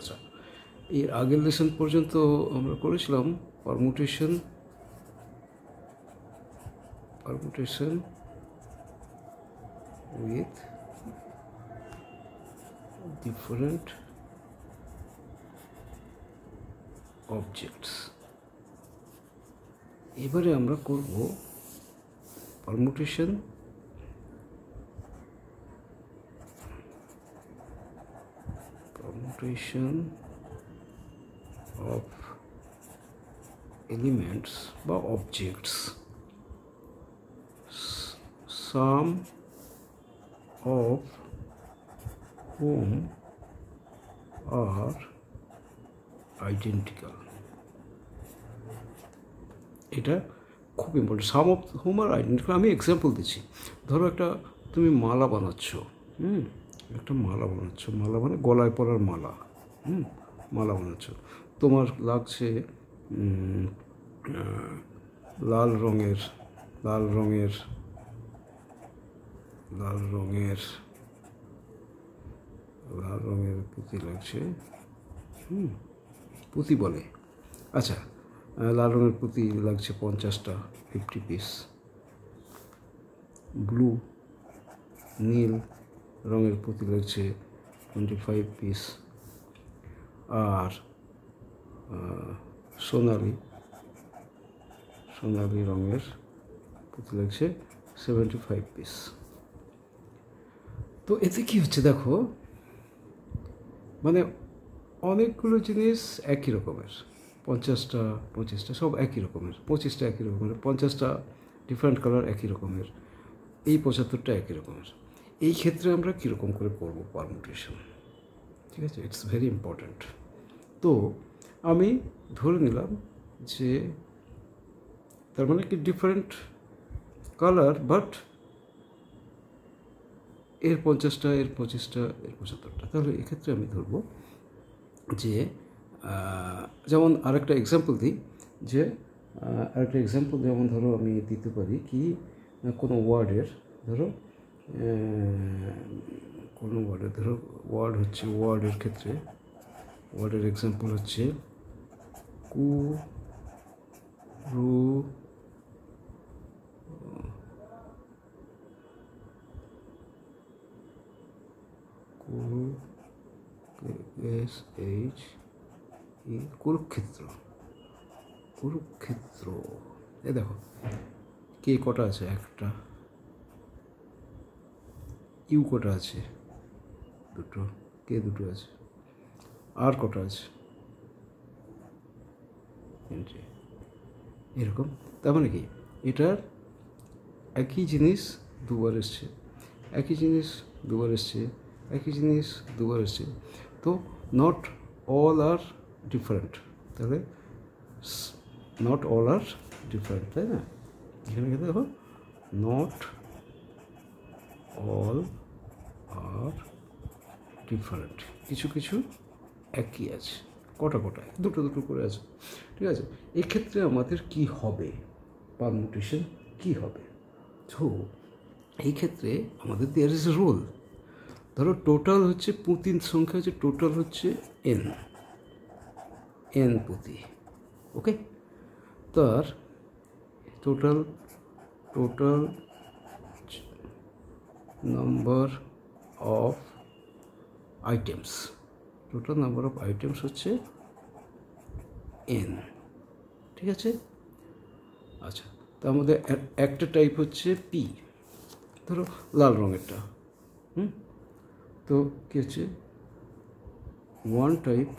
আচ্ছা, এর আগের লেসন পর্যন্ত আমরা করেছিলাম পারমুটেশন উইথ ডিফারেন্ট অবজেক্টস। এবারে আমরা করব পারমুটেশন of elements বা objects, some of whom are identical. এটা খুব important. Some of home are identical. আমি এক্সাম্পল দিচ্ছি। ধরো একটা তুমি মালা বানাচ্ছ, একটা মালা বানাচ্ছ, মালা মানে গলায় পরার মালা, মালা বানাচ্ছ। তোমার লাগছে লাল রঙের পুঁতি লাগছে, পুঁতি বলে। আচ্ছা, লাল রঙের পুঁতি লাগছে 50টা, 50 পিস। নীল রঙের পুঁতি লাগছে 25 পিস। আর সোনালি রঙের পুঁতি লাগছে 75 পিস। তো এতে কি হচ্ছে দেখো, মানে অনেকগুলো জিনিস একই রকমের, 50টা সব একই রকমের, 25টা একই রকমের, 50টা ডিফারেন্ট কালার একই রকমের, এই 75টা একই রকমের। এই ক্ষেত্রে আমরা কীরকম করে করব পারমুটেশন, ঠিক আছে? It's very important. তো আমি ধরে নিলাম যে তার মানে কি ডিফারেন্ট কালার, বাট এর 50টা, এর 25টা, এর 75টা। তাহলে এক্ষেত্রে আমি ধরবো যে যেমন আরেকটা এক্সাম্পল দিই, যে আরেকটা এক্সাম্পল যেমন ধরো আমি দিতে পারি কি, কোনো ওয়ার্ডের ধরো ওয়ার্ড হচ্ছে, ওয়ার্ডের ক্ষেত্রে ওয়ার্ডের এক্সাম্পল হচ্ছে কুরুক্ষেত্র। এ দেখো কে কটা আছে, একটা। ইউ কটা আছে, দুটো। কে দুটো আছে। আর কটা আছে, এরকম। তার মানে কি, এটার একই জিনিস দুবার এসছে, একই জিনিস দুবার এসছে। তো নট অল আর ডিফারেন্ট, তাহলে নট অল আর ডিফারেন্ট, তাই না? এখানে কিন্তু দেখো নট অল আর ডিফারেন্ট, কিছু একই আছে, কটা দুটো করে আছে, ঠিক আছে? এক্ষেত্রে আমাদের কি হবে, পারমুটেশন কি হবে? তো এই ক্ষেত্রে আমাদের দেয়ার ইজ এ রুল। ধরো টোটাল হচ্ছে পুঁতির সংখ্যা হচ্ছে, টোটাল হচ্ছে এন পুঁতি, ওকে? তার টোটাল নাম্বার অফ আইটেমস, হচ্ছে এন, ঠিক আছে? আচ্ছা, তার মধ্যে একটা টাইপ হচ্ছে পি, ধরো লাল রঙেরটা, তো কী হচ্ছে, ওয়ান টাইপ,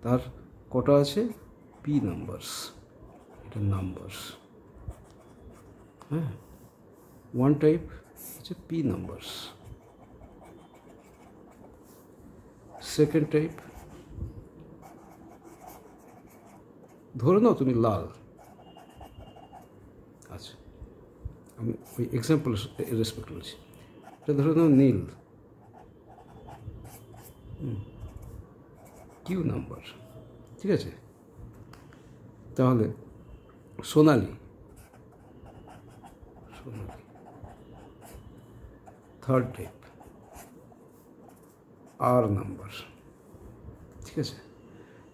তার কটা আছে, পি নাম্বারস, এটা নাম্বারস, হ্যাঁ, ওয়ান টাইপ হচ্ছে পি নাম্বারস। সেকেন্ড টাইপ, ধরে নাও তুমি লাল, আচ্ছা আমি ওই এক্সাম্পল রেসপেক্ট করছি, এটা ধরে নাও নীল, কিউ নাম্বার, ঠিক আছে? তাহলে সোনালি, থার্ড টাইপ, আর নাম্বার, ঠিক আছে?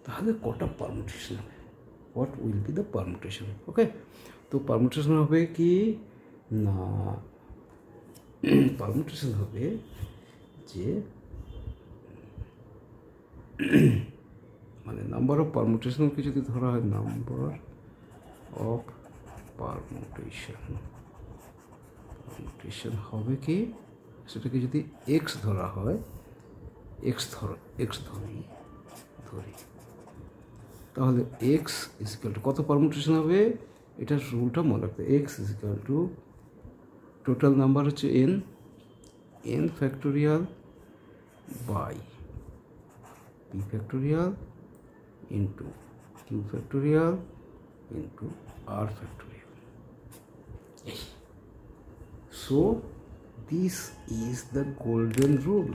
তাহলে কটা পারমুটেশন হবে, what will be the permutation? Okay, তো পারমুটেশন হবে কি না, পারমুটেশন হবে যে মানে নাম্বার অফ পারমুটেশনকে যদি ধরা হয় নাম্বার অফ পারমুটেশন হবে কি, সেটাকে যদি এক্স ধরা হয়, এক্স ধরি, তাহলে এক্স ইজিক্যাল টু কত পারমুটেশন হবে, এটার রুলটা মনে রাখবে। X is equal to total number হচ্ছে n factorial by p factorial into q factorial into r factorial. So this is the golden rule,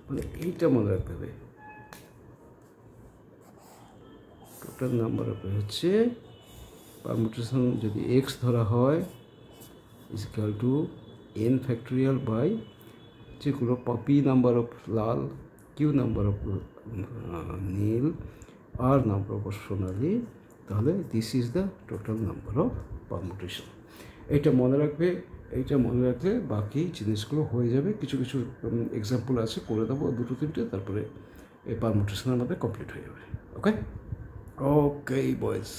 মানে এইটা মনে রাখতে হবে। টোটাল নাম্বার হচ্ছে পারমুটেশন যদি এক্স ধরা হয় is equal to n factorial by যেগুলো পি নাম্বার অফ লাল, কিউ নাম্বার অফ নীল, আর নাম্বার অফ সোনালি, তাহলে this is the total number of permutation. এইটা মনে রাখবে, এইটা মনে রাখলে বাকি জিনিসগুলো হয়ে যাবে। কিছু কিছু এক্সাম্পল আছে, করে দেবো 2-3টে, তারপরে এই পারমুটেশন আমাদের কমপ্লিট হয়ে যাবে। ওকে, বয়েজ।